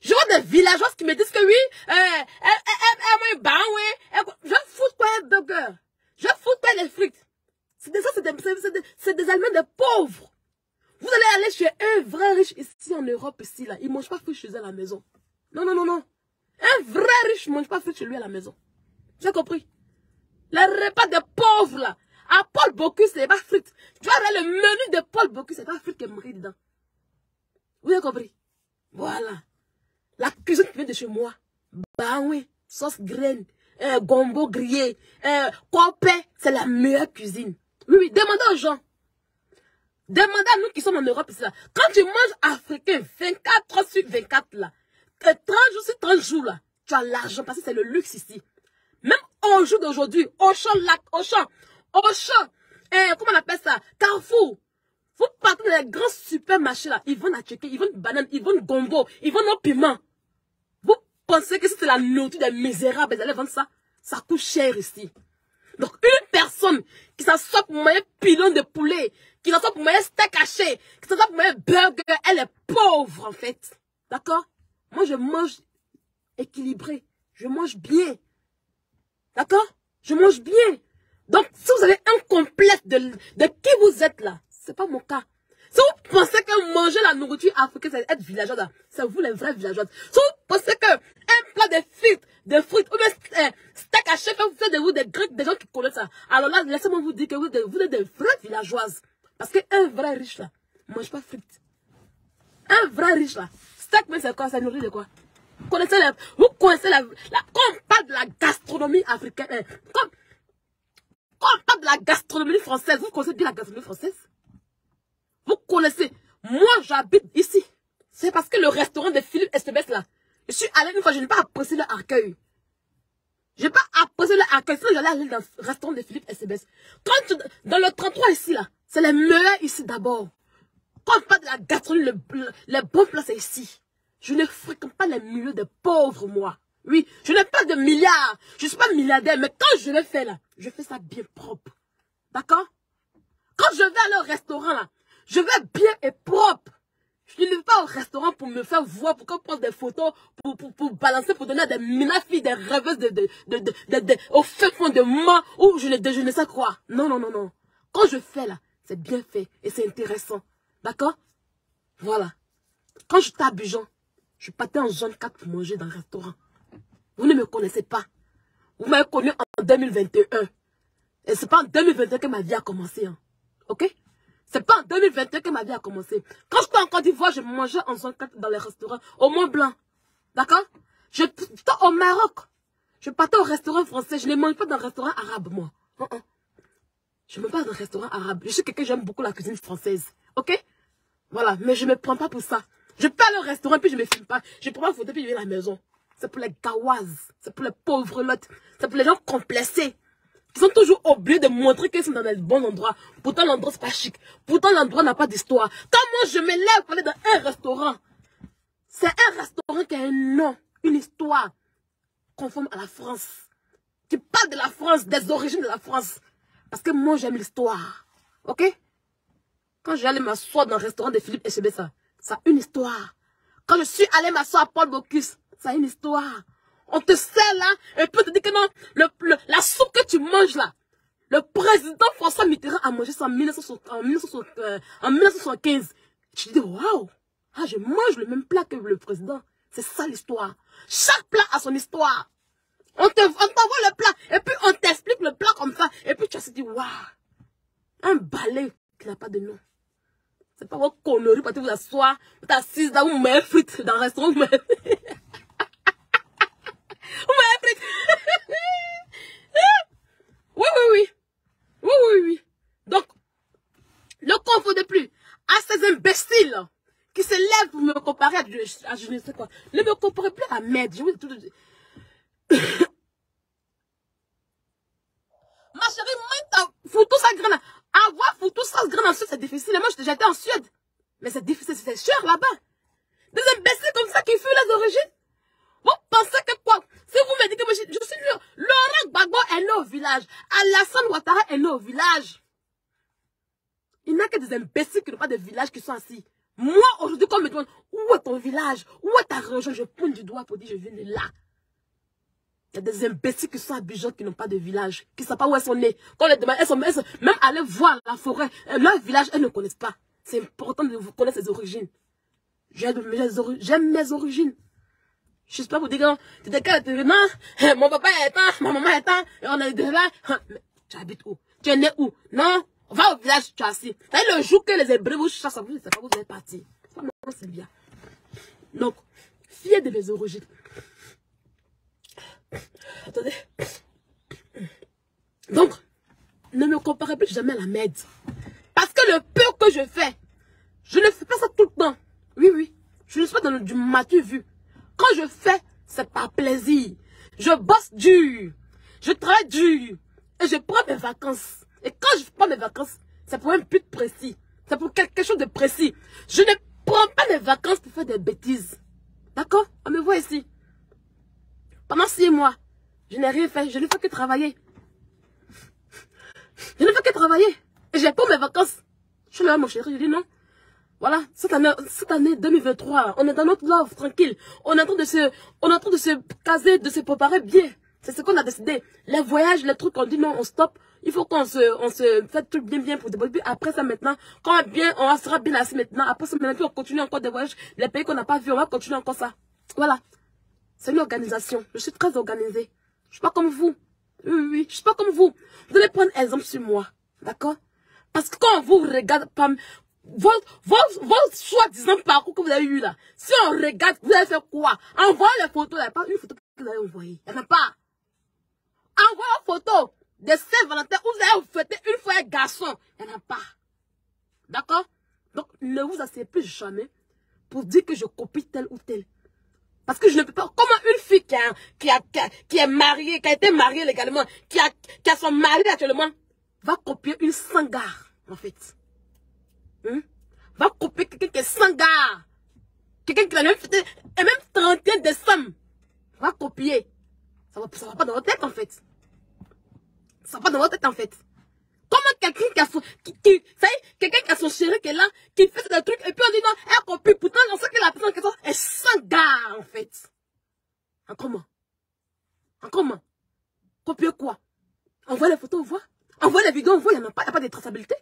Je vois des villageoises qui me disent que oui, je fous quoi un burger. Je fous quoi les frites. C'est des Allemands de pauvres. Vous allez aller chez un vrai riche ici en Europe, ici là. Il ne mange pas frites chez eux à la maison. Non. Un vrai riche ne mange pas frites chez lui à la maison. J'ai compris. Les repas de pauvres là. À Paul Bocuse, c'est pas frites. Tu vois, le menu de Paul Bocuse, c'est pas frites qui est marqué dedans. Vous avez compris? Voilà. La cuisine qui vient de chez moi. Bah oui. sauce graine, gombo grillé, copé, c'est la meilleure cuisine. Oui, oui, demandez aux gens. Demandez à nous qui sommes en Europe, là. Quand tu manges africain, 24 heures sur 24, là, 30 jours sur 30 jours, là, tu as l'argent, parce que c'est le luxe ici. Même au jour d'aujourd'hui, Auchan, comment on appelle ça? Carrefour. Vous partez dans les grands supermarchés, là, ils vendent la tchéké, ils vendent banane, ils vendent gombo, ils vendent nos piments. Vous pensez que c'est la nourriture des misérables, ils allaient vendre ça? Ça coûte cher ici. Donc, une personne qui s'assoit pour manger pilon de poulet, qui s'assoit pour manger steak haché, qui s'assoit pour manger burger, elle est pauvre, en fait. D'accord? Moi, je mange équilibré. Je mange bien. D'accord? Je mange bien. Donc, si vous avez un complexe de qui vous êtes là, c'est pas mon cas. Si vous pensez que manger la nourriture africaine, c'est être villageoise, c'est vous les vrais villageois. Si vous pensez que un plat de frites, ou bien steak haché, vous faites de vous des Grecs, des gens qui connaissent ça. Alors là, laissez-moi vous dire que vous êtes des vraies villageoises. Parce qu'un vrai riche là, ne mange pas frites. Un vrai riche là, steak, mais c'est quoi? Ça nourrit de quoi? Vous connaissez quand on parle de la gastronomie africaine, quand on parle de la gastronomie française, vous connaissez bien la gastronomie française? Vous connaissez? Moi, j'habite ici. C'est parce que le restaurant de Philippe Estébès là, je suis allée une fois, je n'ai pas apprécié leur accueil. Je n'ai pas apprécié leur accueil, sinon j'allais aller dans le restaurant de Philippe Estébès. Dans le 33 ici là, c'est les meilleurs ici d'abord. Quand on parle de la gastronomie, les bons plats c'est ici. Je ne fréquente pas les milieux des pauvres, moi. Oui, je n'ai pas de milliards. Je ne suis pas milliardaire, mais quand je le fais là, je fais ça bien propre. D'accord? Quand je vais aller au restaurant là, je vais bien et propre. Je ne vais pas au restaurant pour me faire voir, pour qu'on prenne des photos, pour balancer, pour donner à des minafilles, des rêveuses au fin fond de moi, où je ne sais quoi. Non, non, non, non. Quand je fais là, c'est bien fait et c'est intéressant. D'accord? Voilà. Quand j'étais à Abidjan, je partais en zone 4 pour manger dans le restaurant. Vous ne me connaissez pas. Vous m'avez connu en 2021. Et c'est pas en 2021 que ma vie a commencé. Hein. Ok? C'est pas en 2021 que ma vie a commencé. Quand j'étais en Côte d'Ivoire, je mangeais en zone 4 dans les restaurants au Mont Blanc. D'accord? J'étais au Maroc. Je partais au restaurant français. Je ne mange pas dans le restaurant arabe, moi. Je ne mange pas dans le restaurant arabe. Je suis quelqu'un, j'aime beaucoup la cuisine française. Ok? Voilà. Mais je ne me prends pas pour ça. Je peux aller au restaurant puis je ne me filme pas. Je prends ma photo puis je vais à la maison. C'est pour les gawazes. C'est pour les pauvres lots. C'est pour les gens complexés. Ils sont toujours obligés de montrer qu'ils sont dans le bon endroit. Pourtant, l'endroit, c'est pas chic. Pourtant, l'endroit n'a pas d'histoire. Quand moi, je me lève pour aller dans un restaurant, c'est un restaurant qui a un nom, une histoire conforme à la France. Qui parle de la France, des origines de la France. Parce que moi, j'aime l'histoire. Ok? Quand j'allais m'asseoir dans le restaurant de Philippe Estébès, ça a une histoire. Quand je suis allée m'asseoir à Paul Bocuse, ça a une histoire. On te sert là, et puis on te dit que non, la soupe que tu manges là, le président François Mitterrand a mangé ça en 1975. Je te dis, waouh, je mange le même plat que le président. C'est ça l'histoire. Chaque plat a son histoire. On t'envoie le plat, et puis on t'explique le plat comme ça, et puis tu te dis, waouh, un balai qui n'a pas de nom. C'est pas votre connerie, parce que vous asseoir, vous êtes assise là, vous mettez frites dans le restaurant, vous mettez... Oui, oui, oui. Oui, oui, oui. Donc, ne confondez plus à ces imbéciles qui se lèvent pour me comparer à je ne sais quoi. Ne me comparez plus à merde. Je vous dis tout. Ma chérie, moi, foutu ça graine. Avoir foutu ça graine en Suède, c'est difficile. Moi, j'étais en Suède. Mais c'est difficile, c'est cher là-bas. Des imbéciles comme ça qui fuient les origines. Vous pensez que quoi? Si vous me dites que je suis sûr, Laurent Gbagbo est né au village. Alassane Ouattara est né au village. Il n'y a que des imbéciles qui n'ont pas de village qui sont assis. Moi, aujourd'hui, quand on me demande, où est ton village? Où est ta région? Je pointe du doigt pour dire, je viens de là. Il y a des imbéciles qui sont à Abidjan qui n'ont pas de village, qui ne savent pas où elles sont nées. Quand on les demande, elles sont même aller voir la forêt, leur village, elles ne connaissent pas. C'est important de vous connaître ses origines. J'aime mes origines. Je ne sais pas vous dire, non, mon papa est un, ma maman est un, et on est de là. Tu habites où? Tu es né où? Non, va au village, tu es assis. C'est le jour que les Hébreux vous chassent, vous ne savez pas où vous êtes parti. C'est pas moi, Sylvia. Donc, fiez de mes origines. jamais la merde. Parce que le peu que je fais, je ne fais pas ça tout le temps. Oui, oui. Je ne suis pas dans du matu vu. Quand je fais, c'est par plaisir. Je bosse dur. Je travaille dur. Et je prends mes vacances. Et quand je prends mes vacances, c'est pour un but précis. C'est pour quelque chose de précis. Je ne prends pas mes vacances pour faire des bêtises. D'accord? On me voit ici. Pendant 6 mois, je n'ai rien fait. Je ne fais que travailler. Je ne fais que travailler. Et j'ai pas mes vacances. Je suis là, mon chéri, je dis non. Voilà, cette année 2023, on est dans notre love, tranquille. On est en train de se caser, de se préparer bien. C'est ce qu'on a décidé. Les voyages, les trucs, on dit non, on stoppe. Il faut qu'on se fait tout bien pour développer. Après ça, maintenant, quand on sera bien assis maintenant. Après ça, maintenant, on continue encore des voyages. Les pays qu'on n'a pas vus, on va continuer encore ça. Voilà. C'est une organisation. Je suis très organisée. Je suis pas comme vous. Oui, oui, oui. Je suis pas comme vous. Vous allez prendre exemple sur moi. D'accord? Parce que quand on vous regarde, votre soi-disant parcours que vous avez eu là, si on regarde, vous allez faire quoi? Envoyez les photos, il n'y a pas une photo que vous avez envoyée. Il n'y en a pas. Envoyez une photo de Saint-Valentin où vous avez fêté une fois un garçon. Il n'y en a pas. D'accord? Donc, ne vous asseyez plus jamais pour dire que je copie tel ou tel. Parce que je ne peux pas. Comment une fille qui est mariée, qui a été mariée légalement, qui a son mari actuellement, va copier une sangare, en fait. Va copier quelqu'un qui est sangare. Quelqu'un qui a même fêté, et même 31 décembre. Va copier. Ça va pas dans votre tête, en fait. Ça va pas dans votre tête, en fait. Comment quelqu'un qui a son, quelqu'un qui a son chéri qui est là, qui fait des trucs, et puis on dit non, elle copie. Pourtant, on sait que la personne qui est sangare, en fait. En comment? En comment? Copier quoi? Envoie les photos, on voit. Envoie les vidéos, on voit. Il n'y a pas de traçabilité.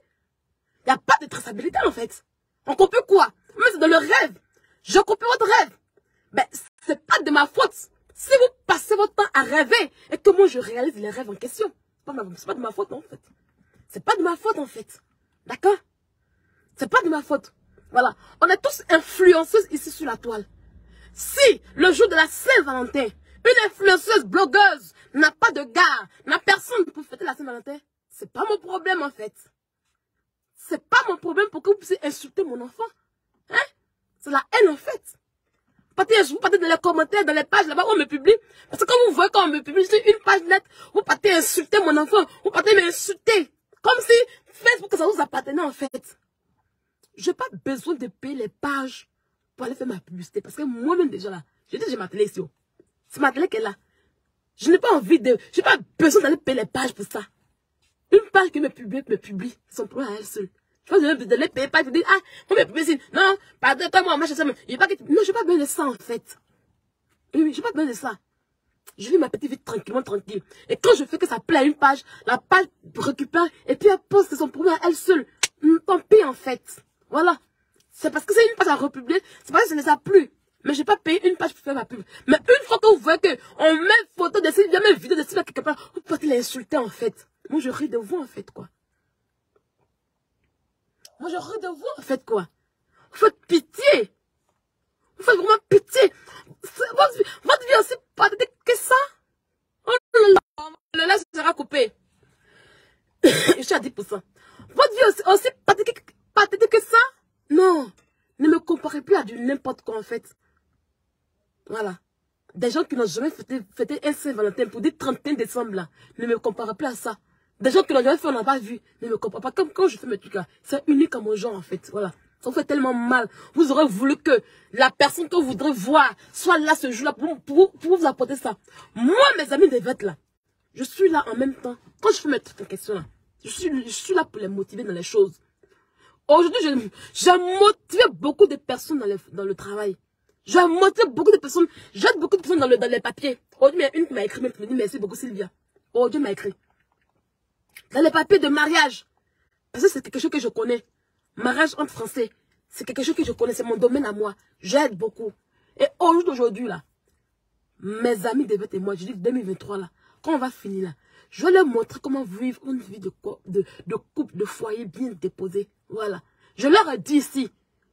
Il n'y a pas de traçabilité, en fait. On copie quoi? Mais c'est dans le rêve. Je copie votre rêve. Mais c'est pas de ma faute. Si vous passez votre temps à rêver et que moi je réalise les rêves en question, c'est pas de ma faute, en fait. C'est pas de ma faute, en fait. D'accord? C'est pas de ma faute. Voilà. On est tous influenceuses ici sur la toile. Si, le jour de la Saint-Valentin, une influenceuse blogueuse n'a pas de gars, n'a personne pour fêter la Saint-Valentin, c'est pas mon problème, en fait. C'est pas mon problème pour que vous puissiez insulter mon enfant. Hein? C'est la haine, en fait. Vous partez dans les commentaires, dans les pages là-bas où on me publie. Parce que quand vous voyez quand on me publie sur une page nette, vous partez insulter mon enfant. Vous partez m'insulter. Comme si Facebook, ça vous appartenait, en fait. Je n'ai pas besoin de payer les pages pour aller faire ma publicité. Parce que moi-même, déjà là, je dis que j'ai ma télé ici. C'est ma télé qui est là. Je n'ai pas envie de... Je n'ai pas besoin d'aller payer les pages pour ça. Une page qui me publie. Son problème à elle seule. Je pense que je vais payer pas, je dis, ah, on me publie. Non, pardon, toi, moi, je sais pas. Non, je n'ai pas besoin de ça, en fait. Oui, je n'ai pas besoin de ça. Je vis ma petite vie tranquillement, tranquille. Et quand je fais que ça plaît à une page, la page récupère et puis elle poste son problème à elle seule. Tant pis, en fait. Voilà. C'est parce que c'est une page à republier, c'est parce que je ne les a plus. Mais je n'ai pas payé une page pour faire ma pub. Mais une fois que vous voyez qu'on met photo de Sylvia, même vidéo de Sylvia quelque part, vous pouvez l'insulter, en fait. Moi, je ris de vous, en fait, quoi. Moi, je ris de vous, en fait, quoi. Vous faites pitié. Vous faites vraiment pitié. Votre vie est aussi pathétique que ça. Oh là là. Le lait sera coupé. Je suis à 10%. Votre vie est aussi pathétique que ça. Non. Ne me comparez plus à du n'importe quoi, en fait. Voilà. Des gens qui n'ont jamais fêté un Saint-Valentin pour dire 31 décembre, là. Ne me comparez plus à ça. Des gens qui l'ont jamais fait, on n'a pas vu. Ne me comparez pas. Comme quand je fais mes trucs là. C'est unique à mon genre, en fait. Voilà. Ça vous fait tellement mal. Vous aurez voulu que la personne que vous voudrez voir soit là ce jour-là pour vous apporter ça. Moi, mes amis des vêtements là, je suis là en même temps. Quand je fais mes trucs en question là, je suis là pour les motiver dans les choses. Aujourd'hui, j'ai motivé beaucoup de personnes dans le travail. J'ai motivé beaucoup de personnes. J'aide beaucoup de personnes dans les papiers. Aujourd'hui, il y a une qui m'a écrit, qui me dit merci beaucoup Sylvia. Aujourd'hui, m'a écrit. Dans les papiers de mariage. Parce que c'est quelque chose que je connais. Mariage entre Français, c'est quelque chose que je connais, c'est mon domaine à moi. J'aide beaucoup. Et aujourd'hui, là, mes amis de et moi, je dis 2023, là, quand on va finir, là, je vais leur montrer comment vivre une vie de couple, de foyer bien déposé. Voilà. Je leur ai dit ici.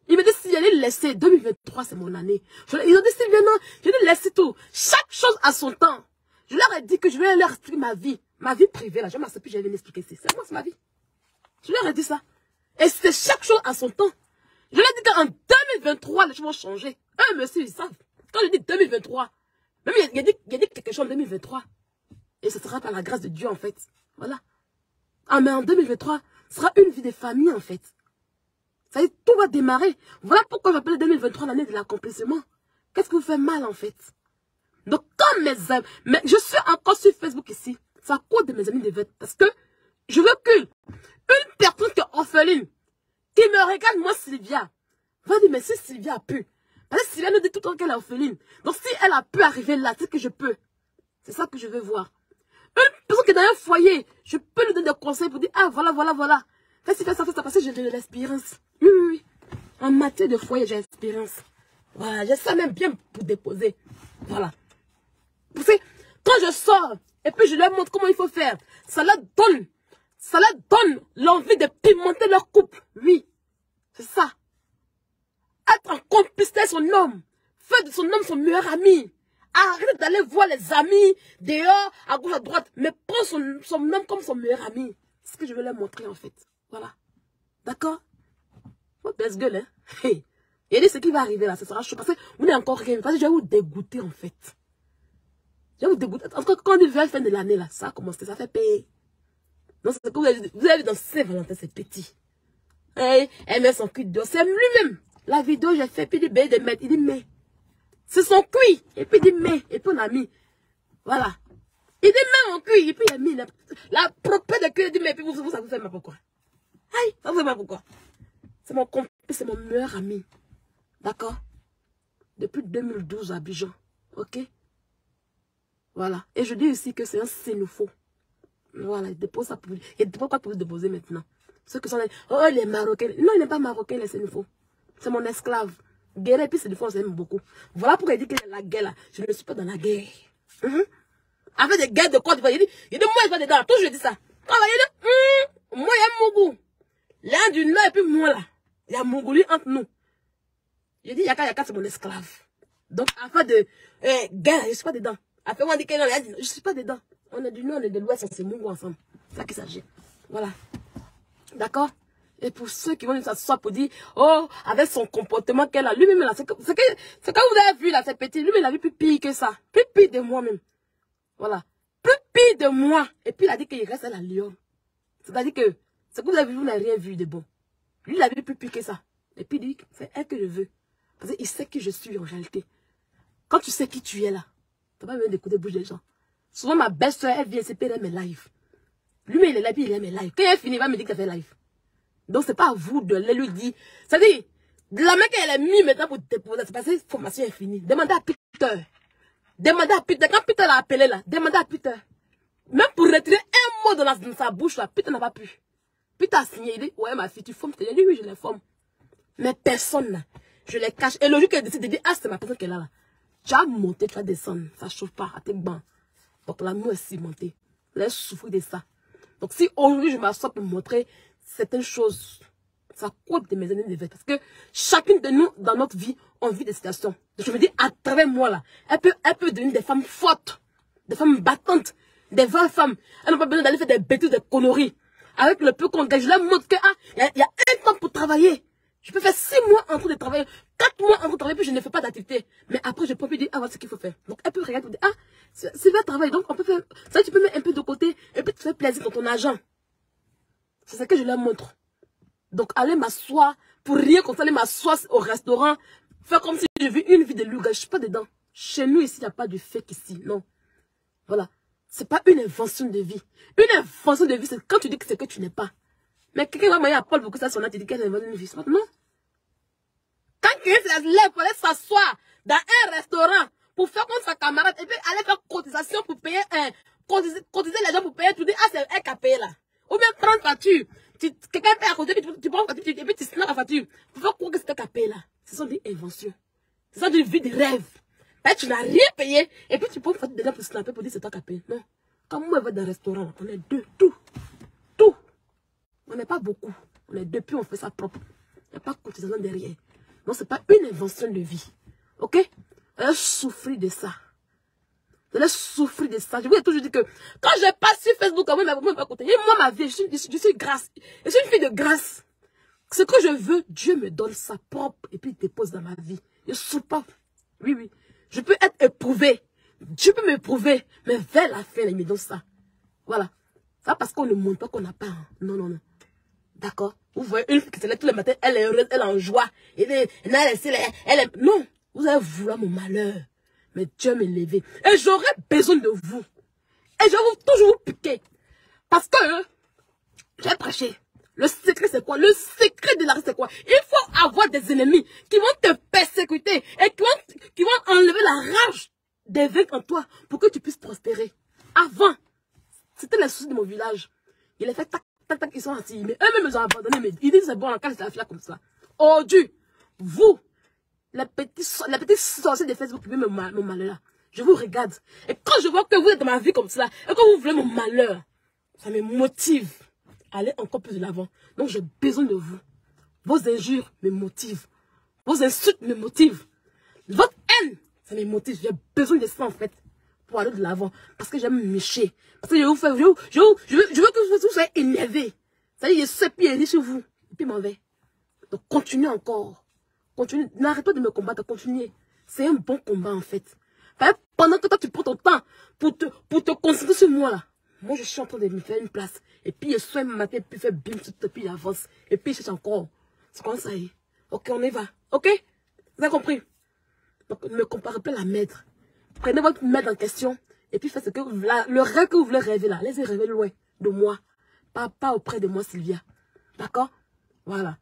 Ils me disent, si j'allais laisser, 2023, c'est mon année. Ils ont dit, si non, je vais laisser tout. Chaque chose à son temps. Je leur ai dit que je vais leur expliquer ma vie privée, là. Je ne sais plus, je vais l'expliquer ici. C'est moi, c'est ma vie. Je leur ai dit ça. Et c'est chaque chose à son temps. Je leur ai dit qu'en 2023, les choses vont changer. Eux, monsieur, ils savent. Quand je dis 2023, même il y a dit quelque chose en 2023. Et ce sera par la grâce de Dieu, en fait. Voilà. Ah, mais en 2023, ce sera une vie de famille, en fait. Ça y est, tout va démarrer. Voilà pourquoi j'appelle 2023 l'année de l'accomplissement. Qu'est-ce qui vous fait mal, en fait? Donc, quand mes amis... Mais je suis encore sur Facebook ici. C'est à cause de mes amis de vêtements. Parce que je veux qu'une personne qui est orpheline, qui me regarde, moi, Sylvia, va dire, mais si Sylvia a pu. Parce que Sylvia nous dit tout le temps qu'elle est orpheline. Donc, si elle a pu arriver là, c'est que je peux. C'est ça que je veux voir. Une personne qui est dans un foyer, je peux lui donner des conseils pour dire, ah, voilà. Fais ça, parce que j'ai de l'expérience. Oui. En matière de foyer, j'ai l'expérience. Voilà, je sais même bien pour déposer. Voilà. Parce que quand je sors, et puis je leur montre comment il faut faire, ça leur donne l'envie de pimenter leur couple. Oui, c'est ça. Être en complicité avec son homme. Faire de son homme son meilleur ami. Arrête d'aller voir les amis dehors, à gauche, à droite. Mais prends son homme comme son meilleur ami. C'est ce que je veux leur montrer en fait. Voilà. D'accord? Oh, baisse-gueule, hein. Hey. Et dit ce qui va arriver là, ce sera chaud. Parce que vous n'avez encore rien. Parce que je vais vous dégoûter en fait. Je vais vous dégoûter. En tout cas, quand il vient à la fin de l'année là, ça a commencé, ça fait payer. Non, c'est ce que vous avez vu dans Saint-Valentin, c'est petit. Hey, elle met son cul d'eau. C'est lui-même. La vidéo, j'ai fait, puis il dit, de mettre. Il dit, mais. C'est son cuit. Et puis il dit, mais. Et puis on a mis. Voilà. Il dit, mais mon cuit. Et puis il a mis la propre de cuit. Il dit, mais puis vous, ça vous fait mal pourquoi? Aïe, ça vous fait mal pourquoi? C'est mon complice, c'est mon meilleur ami. D'accord? Depuis 2012 à Abidjan. Ok? Voilà. Et je dis aussi que c'est un sénoufo. Voilà, il dépose ça pour lui. Et pourquoi pour le déposer maintenant? Ceux qui sont là, oh, il est marocain. Non, il n'est pas marocain, il est sénoufo. C'est mon esclave. Guerre et puis sénoufo, on s'aime beaucoup. Voilà pourquoi il dit qu'il est la guerre là. Je ne suis pas dans la guerre. Avec des guerres de Côte d'Ivoire, il dit, moi, je vais dedans. Toujours je dis ça. Quand il dit, moi, il y a Mougou. L'un du Nord et puis moi là. Il y a Mongolie entre nous. Je dis, Yaka, c'est mon esclave. Donc, afin de guerre, je ne suis pas dedans. Après, on dit que non, je ne suis pas dedans. On est du Nord, on est de l'Ouest, on s'est Mongo ensemble. C'est ça qu'il s'agit. Voilà. D'accord? Et pour ceux qui vont s'asseoir pour dire, oh, avec son comportement qu'elle a, lui-même, là, c'est que vous avez vu là, c'est petit, lui-même, il a vu plus pire que ça. Plus pire de moi-même. Voilà. Plus pire de moi. Et puis, il a dit qu'il reste à la Lyon. C'est-à-dire que, ce que vous avez vu, vous n'avez rien vu de bon. Lui, il a vu plus pire que ça. Et puis, il dit, c'est elle que je veux. Parce qu'il sait qui je suis en réalité. Quand tu sais qui tu es là, tu vas pas même d'écouter bouche des gens. Souvent, ma belle-soeur, elle vient s'épeler mes lives. Lui, il est là, puis il aime mes lives. Quand elle finit, il va me dire que tu as fait live. Donc, c'est pas à vous de lui dire. C'est-à-dire, la mec, elle est mise maintenant pour déposer. C'est parce que la formation est finie. Demandez à Peter. Demandez à Peter. Quand Peter l'a appelé là, demandez à Peter. Même pour retirer un mot dans sa bouche là, Peter n'a pas pu. Peter a signé. Il dit, ouais, ma fille, tu formes. Je dis, oui, je les forme. Mais personne là, je les cache. Et le jour qu'elle décide de dire, ah, c'est ma personne qui est là. Tu vas monter, tu vas descendre. Ça ne chauffe pas à tes bancs. Donc, l'amour est cimenté. Laisse souffrir de ça. Donc, si aujourd'hui, je m'assois pour montrer certaines choses, ça compte de mes années de vie. Parce que chacune de nous, dans notre vie, on vit des situations. Je veux dire, à travers moi, là, elle peut devenir des femmes fortes, des femmes battantes, des vraies femmes. Elles n'ont pas besoin d'aller faire des bêtises, des conneries. Avec le peu qu'on gagne, je leur montre que, il y a un temps pour travailler. Je peux faire 6 mois en train de travailler, 4 mois en train de travailler, puis je ne fais pas d'activité. Mais après, je peux lui dire, ah, voilà ce qu'il faut faire. Donc, elle peut regarder et dire, ah, c'est bien travailler. Donc, on peut faire, ça, tu peux mettre un peu de côté, et puis tu fais plaisir dans ton argent. C'est ce que je leur montre. Donc, aller m'asseoir, pour rien comme ça, aller m'asseoir au restaurant, faire comme si je vis une vie de loup. Je ne suis pas dedans. Chez nous, ici, il n'y a pas de fake ici. Non. Voilà. C'est pas une invention de vie. Une invention de vie, c'est quand tu dis que c'est que tu n'es pas. Mais quelqu'un va m'envoyer à Paul pour que ça sonne, tu dis qu'elle invente une vie. Non. Quand quelqu'un se lève pour aller s'asseoir dans un restaurant, pour faire comme sa camarade, et puis aller faire cotisation pour payer cotiser les gens pour payer, tu dis, ah, c'est elle qui a payé là. Ou bien prendre facture. Quelqu'un paye à côté, puis tu prends facture, et puis tu snaps la facture. Pour faire quoi que c'est elle qui a payé là. Ce sont des inventions. Ce sont des vies de rêve. Ben, tu n'as rien payé, et puis tu prends facture dedans pour snapper, pour dire c'est toi qui a payé. Non. Quand moi, je vais dans un restaurant, on est deux, tout. On n'est pas beaucoup. On est deux, puis on fait ça propre. Il n'y a pas de cotisation derrière. Non, ce n'est pas une invention de vie. Ok? Elle souffre de ça. Vous allez souffrir de ça. Je vous ai toujours dit que quand je passe sur Facebook, vous m'avez pas côté. Et moi, ma vie, je suis grâce. Je suis une fille de grâce. Ce que je veux, Dieu me donne ça propre et puis il dépose dans ma vie. Je ne souffre pas. Oui, oui. Je peux être éprouvée. Dieu peut m'éprouver. Mais vers la fin, il me donne ça. Voilà. Ça parce qu'on ne montre pas qu'on n'a pas. Hein. Non, non, non. D'accord? Vous voyez une fille qui se lève tous les matins, elle est heureuse, elle est en joie. Non. Vous allez vouloir mon malheur. Mais Dieu m'a élevé. Et j'aurai besoin de vous. Et je vais toujours vous piquer. Parce que j'ai prêché. Le secret, c'est quoi? Le secret de la c'est quoi? Il faut avoir des ennemis qui vont te persécuter et qui vont enlever la rage des vaincre en toi pour que tu puisses prospérer. Avant, c'était les soucis de mon village. Il a fait tac, tac, tac, ils sont assis. Mais eux-mêmes, ils ont abandonné. Mais ils disent, c'est bon, quand c'est la comme ça. Oh Dieu, vous, les petits sorciers de Facebook qui veulent mon malheur, je vous regarde. Et quand je vois que vous êtes dans ma vie comme ça, et que vous voulez mon malheur, ça me motive à aller encore plus de l'avant. Donc j'ai besoin de vous. Vos injures me motivent. Vos insultes me motivent. Votre haine, ça me motive. J'ai besoin de ça en fait, pour aller de l'avant. Parce que j'aime mécher. Parce que je veux que vous soyez énervés. Ça veut dire, je sais puis sur vous. Et puis m'en vais. Donc continuez encore. Continuez. N'arrête pas de me combattre, continuez. C'est un bon combat en fait. Pendant que toi tu prends ton temps pour te concentrer sur moi là. Moi je suis en train de me faire une place. Et puis je soigne ma tête, puis fait bim, et puis j'avance. Et puis je cherche encore. C'est comme ça y est. Ok, on y va. Ok? Vous avez compris? Donc ne me comparez pas à la maître. Prenez votre maître en question. Et puis faites ce que le rêve que vous voulez rêver là. Laissez rêver loin de moi. Pas auprès de moi Sylvia. D'accord? Voilà.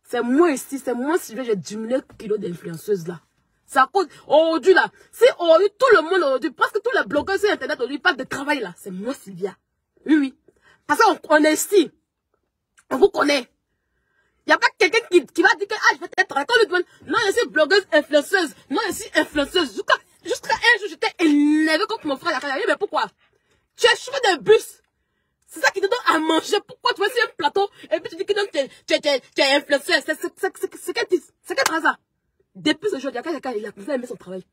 C'est moi ici, c'est moi Sylvia, j'ai diminué le kilo d'influenceuse là. C'est à cause, aujourd'hui là, si aujourd'hui, tout le monde aujourd'hui, presque tous les blogueurs sur internet aujourd'hui parlent de travail là, c'est moi Sylvia. Oui, oui. Parce qu'on est ici. On vous connaît. Il n'y a pas quelqu'un qui va dire que je vais être quand lui demande, non, je suis blogueuse influenceuse, non, je suis influenceuse. Jusqu'à un jour, j'étais énervée contre mon frère. Mais pourquoi? Tu as chauffé des bus. C'est ça qui te donne à manger. Pourquoi tu vas sur un plateau et puis tu dis que non, tu es influenceuse. C'est quel trésor? Depuis ce jour, il y a quelqu'un qui a commencé à aimer son travail.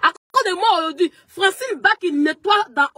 À cause de moi aujourd'hui, Francine Bach qui nettoie dans